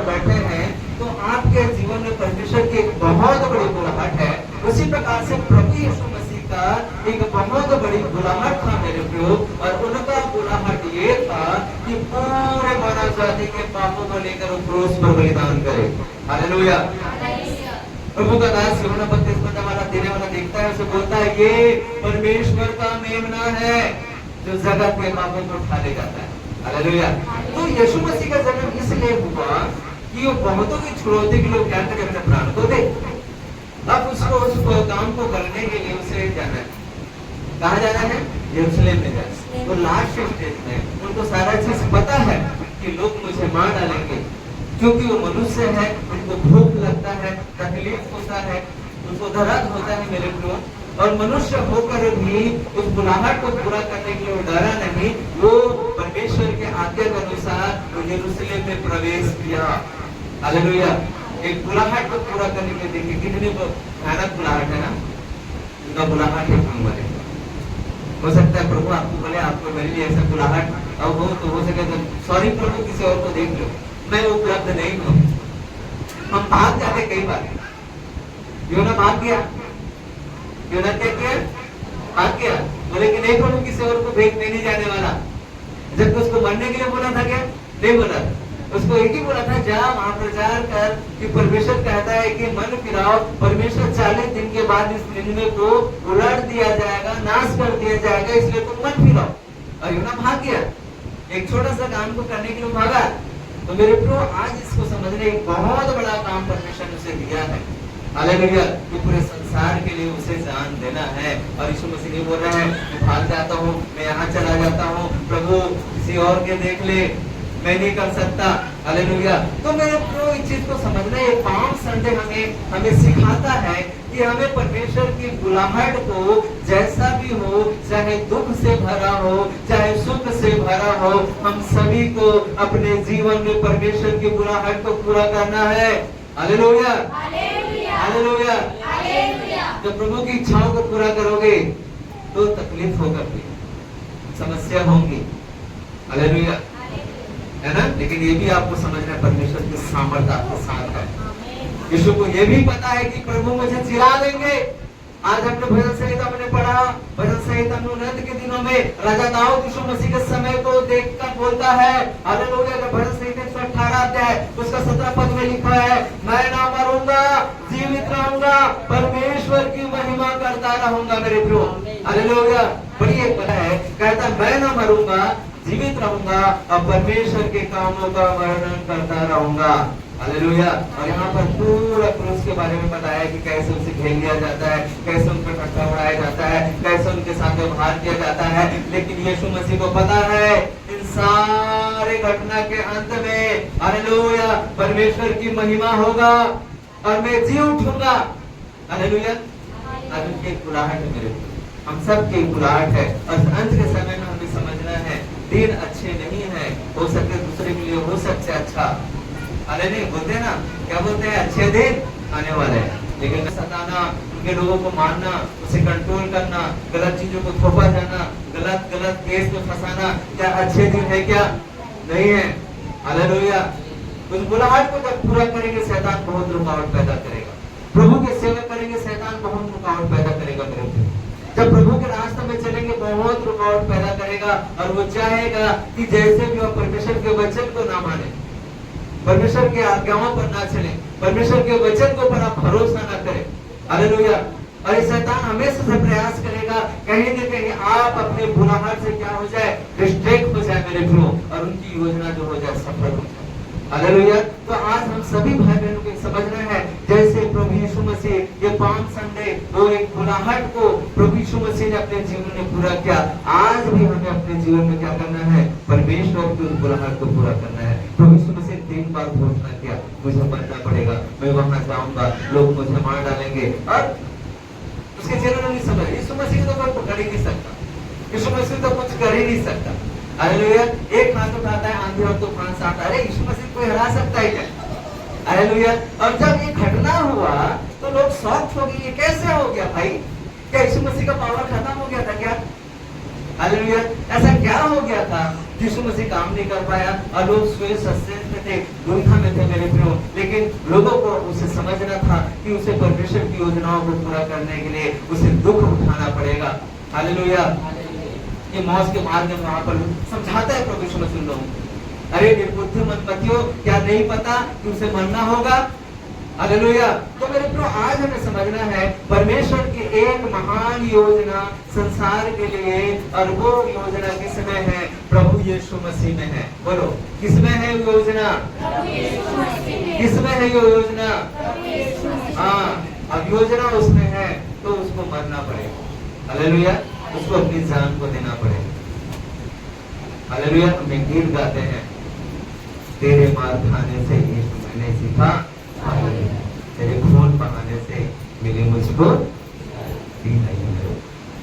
पर बैठे हैं तो आपके जीवन में परमेश्वर की एक बहुत बड़ी बुलाहट है। उसी प्रकार से प्रभु यीशु मसीह का एक बहुत बड़ी बुलाहट था मेरे प्रियो, और उनका बुलाहट ये था कि पूरे मानव जाति के पापों को लेकर वो क्रूस पर बलिदान करे। हालेलुया। प्रभु का दास यूहन्ना 32 वाला देने वाला देखता है, उसे बोलता है ये परमेश्वर का मेमना है जो जगत के पापों को उठा ले जाता है। हालेलुया। तो यीशु मसीह का जन्म इसलिए हुआ कि वो बहुतों की छुड़ौती के लोग क्या करें, अपने प्राण को दे। अब उसको उस काम को करने के लिए उसे जाना है। कहाँ जाना है? यरूशलेम में जाना है। तो लास्ट स्टेज में उनको सारा चीज पता है कि लोग मुझे मार डालेंगे, क्योंकि वो मनुष्य है, उनको भूख लगता है, तकलीफ होता है, उनको दर्द होता है मेरे प्रियो। और मनुष्य होकर भी उस बुलाहट को पूरा करने के लिए वो डरा नहीं, वो परमेश्वर के आज्ञा के अनुसार यरूशलेम में प्रवेश किया। हालेलुया। एक बुलाहट को पूरा करने के लिए देखिए कितनी भयानक बुलाहट है ना, उनका बुलाहट है क्यों बोले। हो सकता है प्रभु आपको बोले आपको मेरे लिए ऐसा बुलाहट अब हो तो हो सके तो सॉरी प्रभु किसी और को देख लो, मैं उपलब्ध नहीं हूँ। हम भाग जाते कई बार, यूना भाग गया, यूना क्या किया? भाग गया, बोले कि नहीं प्रभु किसी और को भेज नहीं जाने वाला। जब उसको मरने के लिए बोला था क्या? नहीं बोला, उसको एक ही बोला था जा वहां प्रचार कर कि परमेश्वर कहता है कि मन फिराओ, परमेश्वर 40 दिन के बाद इस निन्वे को उलट दिया जाएगा, नाश कर दिया जाएगा, इसलिए तुम मन फिराओ। और यूना भाग गया, एक छोटा सा काम को करने के लिए भागा। तो मेरे प्रो आज इसको समझने एक बहुत बड़ा काम परमेश्वर ने उसे दिया है। हालेलुया। कि पूरे संसार के लिए उसे जान देना है। और यीशु मसीह ये बोल रहा है मैं भाग जाता हूँ, मैं यहाँ चला जाता हूँ, प्रभु किसी और के देख ले, मैं नहीं कर सकता। हालेलुया। तो मेरे प्रो इस चीज को समझना, ये पाम संडे हमें सिखाता है कि हमें परमेश्वर की बुलाहट को जैसा भी हो, चाहे दुख से भरा हो, चाहे सुख से भरा हो, हम सभी को अपने जीवन में परमेश्वर की बुलाहट को पूरा करना है। Hallelujah, hallelujah. जब प्रभु की इच्छाओं को पूरा करोगे तो तकलीफ होगा, समस्या होंगी। हालेलुया, है ना। लेकिन ये भी आपको समझना है परमेश्वर की सामर्थ्य आपके साथ है। यीशु को ये भी पता है कि प्रभु मुझे जिला देंगे। आज हमने भजन संहिता में पढ़ा, भजन संहिता में उन्नत के दिनों में राजा दाऊद यीशु मसीह के समय को देखकर बोलता है, हालेलुया। जब भजन संहिता 118 अध्याय उसका 17 पद में लिखा है, मैं ना मरूंगा, जीवित रहूंगा, परमेश्वर की महिमा करता रहूंगा। मेरे प्रियो, हालेलुया। बड़ी एक पता है, कहता मैं ना मरूंगा, जीवित रहूंगा और परमेश्वर के कामों का वर्णन करता रहूंगा। हालेलुया। और यहाँ पर पूरा क्रूस के बारे में बताया कि कैसे उसे घेर लिया जाता है, कैसे उनका ठट्ठा उड़ाया जाता है, कैसे उनके साथ व्यवहार किया जाता है। लेकिन यीशु मसीह को पता है इन सारे घटना के अंत में, हालेलुया, परमेश्वर की महिमा होगा और मैं जी उठूंगा। हालेलुया। आज उनकी एक बुलाहट है मेरे, हम सब की बुलाहट है। और अंत के समय में हमें समझना है दिन अच्छे नहीं है, हो सकते दूसरे के लिए हो सकते अच्छा। अरे नहीं बोलते ना, क्या बोलते हैं, अच्छे दिन आने वाले हैं। लेकिन सताना, उनके लोगों को मारना, उसे कंट्रोल करना, गलत चीजों को थोपा जाना, गलत केस में फंसाना, क्या अच्छे दिन है? क्या नहीं है। हालेलुया। उस बुलाहट को जब पूरा करेंगे शैतान बहुत रुकावट पैदा करेगा। प्रभु की सेवा करेंगे शैतान बहुत रुकावट पैदा करेगा मेरे को। जब प्रभु के रास्ते में चलेंगे बहुत रुकावट पैदा करेगा और वो चाहेगा कि जैसे भी वो परमेश्वर के वचन को ना माने, परमेश्वर के आज्ञाओं पर ना चले, परमेश्वर के वचन के ऊपर आप भरोसा ना करें। हालेलुया। और ये शैतान हमेशा से प्रयास करेगा कहीं न कहीं आप अपने बुलाहट से क्या हो जाए, डिस्ट्रैक्ट हो जाए मेरे प्रियो, और उनकी योजना जो हो जाए सफल हो जाए। हालेलुया। तो आज हम सभी भाई बहनों को समझना है, जैसे प्रभु यीशु मसीह ये पाम संडे वो एक बुलाहट को प्रभु यीशु मसीह ने अपने जीवन में पूरा किया, आज भी हमें अपने जीवन में क्या करना है, परमेश्वर की उस बुलाहट को पूरा करना है। प्रभु यीशु मसीह 3 बार घोषणा किया, मुझे मरना पड़ेगा, मैं वहां जाऊंगा, लोग मुझे मार डालेंगे। और उसके चेहरे नहीं समझ, यीशु मसीह तो कोई पकड़ ही नहीं सकता, यीशु मसीह तो कुछ कर ही नहीं सकता। हालेलुया। एक हाथ उठाता है आंधी और तूफान से आता है, अरे यीशु मसीह कोई हरा सकता है क्या? हालेलुया। और जब ये घटना हुआ तो लोग शॉक हो गए, ये कैसे हो गया भाई? क्या यीशु मसीह का पावर खत्म हो गया था क्या? हालेलुया। ऐसा क्या हो गया था यीशु मसीह काम नहीं कर पाया और लोग स्वेद सस्ते में थे, दुविधा में में थे मेरे प्रियो, लेकिन लोगों को उसे समझना था कि उसे परमेश्वर की योजनाओं को पूरा करने के लिए उसे दुख उठाना पड़ेगा। हालेलुया। ये मौज के मार्ग में वहां पर समझाता है प्रभु यीशु मसीह लोगों को, अरे निर्बुद्धि मनमतियों, क्या नहीं पता कि उसे मरना होगा। हालेलुया। तो मेरे प्रियो, आज हमें समझना है परमेश्वर की एक महान योजना संसार के लिए, और वो योजना किसमें है? प्रभु यीशु मसीह में है। बोलो, किसमें है वो योजना? किसमें है ये योजना? हाँ, अब योजना उसमें है तो उसको मरना पड़ेगा। हालेलुया। उसको अपनी जान को देना पड़ेगा। हालेलुया। हमें गीत गाते हैं, तेरे मार खाने से यीशु मैंने सीखा, तेरे खून बहाने से मिले मुझको दी नहीं है।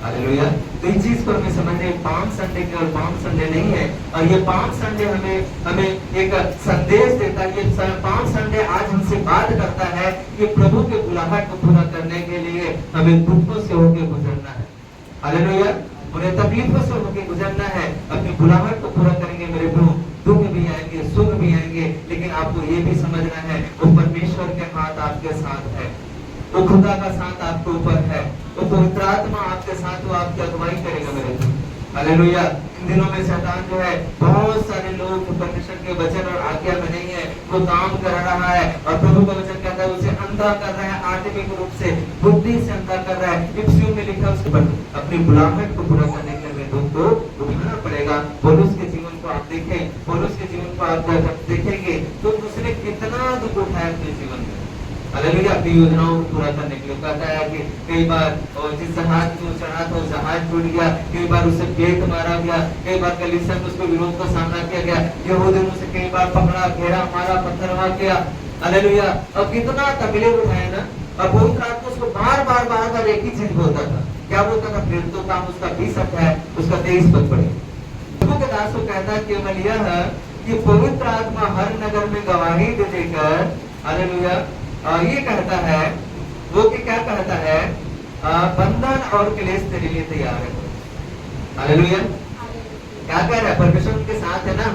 हालेलुया। तो इस चीज को हमें समझने, पाम संडे केवल पाम संडे नहीं है, और ये पाम संडे हमें एक संदेश देता है। ये पाम संडे आज हमसे बात करता है कि प्रभु के बुलाहट को पूरा करने के लिए हमें दुखों से होकर गुजरना है। हालेलुया। उन्हें तकलीफों से होकर गुजरना है। अपनी बुलाहट को पूरा करेंगे मेरे प्रभु, दुख भी आएंगे, सुख भी आएंगे, लेकिन आपको ये भी समझना है वो परमेश्वर के हाथ आपके साथ है, वो खुदा का साथ आपके ऊपर है, वो पवित्र आत्मा आपके साथ, वो आपकी अगुवाई करेगा मेरे प्रभु। हालेलुया। इन दिनों में शैतान जो है, बहुत सारे लोग परमेश्वर के वचन और आज्ञा में नहीं है, वो काम कर रहा है, और प्रभु का वचन कहता है उसे अंधा कर रहा है, आत्मिक रूप से बुद्धि से अंधा कर रहा है। इफ्सियों में लिखा उसके पर अपनी बुलाहट को पूरा करने के लिए दुख को उठाना पड़ेगा। पौलुस के जीवन को आप देखें, पौलुस के जीवन को आप जब देखेंगे तो उसने कितना दुख उठाया अपने जीवन में। हालेलुया। अपनी योजनाओं को पूरा करने के लिए कहता है कि कई बार जिस जहाज में चढ़ा था वो जहाज टूट गया, कई बार उसे बेत मारा गया, कई बार कलीसिया में उसको विरोध का सामना किया गया, यहूदियों ने उसे कई बार पकड़ा, घेरा, मारा, पत्थरवाह किया। हालेलुया। अब कितना तकलीफ उठाया ना, और पवित्र आत्मा उसको बार बार एक ही चीज बोलता था। क्या बोलता था? प्रेरितों का काम उसका 20 अध्याय उसका 23 पद पढ़े। प्रभु के दास को कहता है केवल यह कि पवित्र आत्मा हर नगर में गवाही दे देकर, हालेलुया, ये कहता है वो कि क्या कहता है? बंधन और क्लेश तेरे लिए तैयार है। हालेलुया। क्या कह रहा है? परमेश्वर उनके साथ है ना,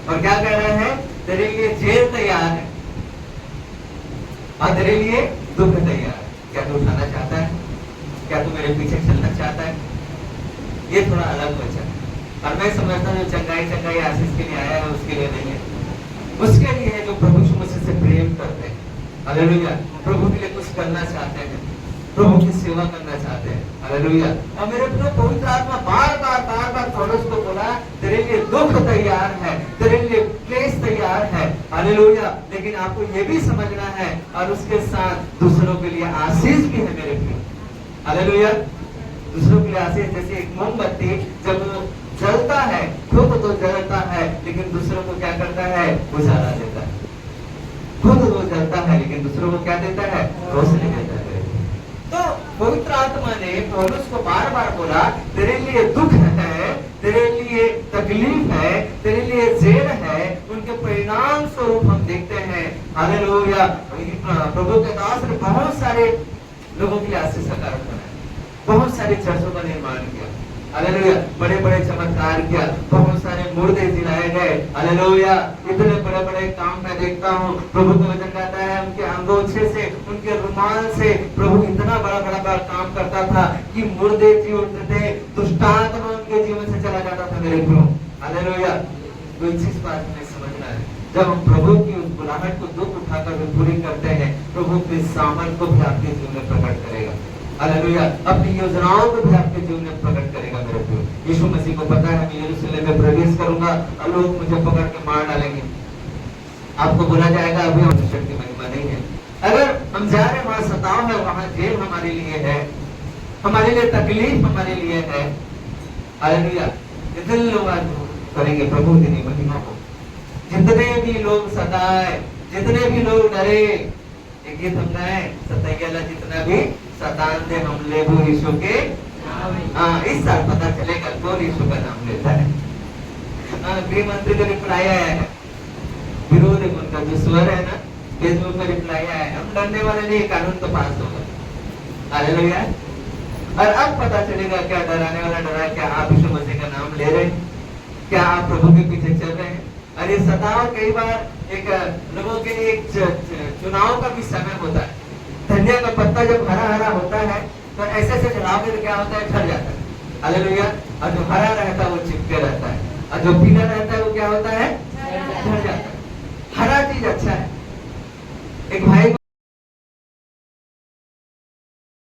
और क्या कह रहा है? तेरे लिए जेल तैयार है, और तेरे लिए दुख तैयार है। क्या तू उठाना चाहता है? क्या तू मेरे पीछे चलना चाहता है? ये थोड़ा अलग वचन है, और मैं समझता हूँ चंगाई आशीष के लिए आया है, उसके लिए नहीं है, उसके लिए है जो प्रभु यीशु मसीह से प्रेम करते हैं। हालेलुया। प्रभु के लिए कुछ करना चाहते हैं, प्रभु की सेवा करना चाहते हैं। हालेलुया। और मेरे पवित्र आत्मा बार बार पौलुस को बोला, तेरे लिए दुख तैयार है, तेरे लिए क्लेश तैयार है। हालेलुया। लेकिन आपको ये भी समझना है, और उसके साथ दूसरों के लिए आशीष भी है मेरे प्रिय। हालेलुया। दूसरों के लिए आशीष, जैसे एक मोमबत्ती जब वो जलता है, खुद तो जलता है, लेकिन दूसरों को क्या करता है? उजाला देता है। खुद वो जलता है, लेकिन दूसरों को क्या देता है? रोशनी देता है। तो पवित्र आत्मा ने पौलुस को बार बार बोला, तेरे लिए दुख है, तेरे लिए तकलीफ है, तेरे लिए जेल है। उनके परिणाम स्वरूप हम देखते हैं, हालेलुया, प्रभु के दास ने बहुत सारे लोगों के लिए आशीष का कारण बनाया, बहुत सारे चर्चों का निर्माण किया। हालेलुया। बड़े बड़े चमत्कार किया, बहुत सारे मुर्दे जिलाए गए। हालेलुया। इतने बड़े बड़े काम मैं देखता हूँ। प्रभु का वचन कहता है उनके अंगोछे से, उनके रुमाल से प्रभु इतना बड़ा काम करता था कि मुर्दे जी उठते थे, दुष्टात्मा उनके जीवन से चला जाता था मेरे प्रभु। हालेलुया। तो इस चीज बात में समझना है, जब हम प्रभु की उस बुलाहट को दुख उठाकर पूरी करते हैं, प्रभु के सामर्थ को भी आपके जीवन में प्रकट करेगा। हालेलुया। अपनी योजनाओं को भी आपके जीवन में प्रकट करेगा मेरे प्रियो। यीशु मसीह को पता है मैं यरूशलेम में प्रवेश करूंगा और लोग मुझे पकड़ के मार डालेंगे, आपको बोला जाएगा अभी परमेश्वर की महिमा नहीं है। अगर हम जा रहे वहां सताव है, वहां जेल हमारे लिए है, हमारे लिए तकलीफ हमारे लिए है। हालेलुया। जितने लोग आज करेंगे प्रभु की महिमा को, जितने भी लोग सताए, जितने भी लोग डरे, एक गीत हम गाए, सताइला जितना भी सतान थे हम लेबू यीशु के। इस साल पता चलेगा कौन यीशु का नाम लेता है। गृह मंत्री का रिप्लाई आया है, विरोध उनका जो स्वर है ना, फेसबुक में रिप्लाई आया है, हम डरने वाले नहीं, कानून तो पास होगा। हालेलुया। और अब पता चलेगा क्या डराने वाला डरा, क्या आप यीशु मसीह का नाम ले रहे हैं, क्या आप प्रभु के पीछे चल रहे हैं। अरे सताव कई बार एक लोगों के लिए एक चुनाव का भी समय होता है। धनिया का पत्ता जब हरा हरा होता है तो ऐसे ऐसे चलाओगे तो क्या होता है, झड़ जाता है। हालेलुया। और जो हरा रहता है वो चिपके रहता है, और जो पीला रहता है वो क्या होता है, झड़ जाता है। हरा चीज अच्छा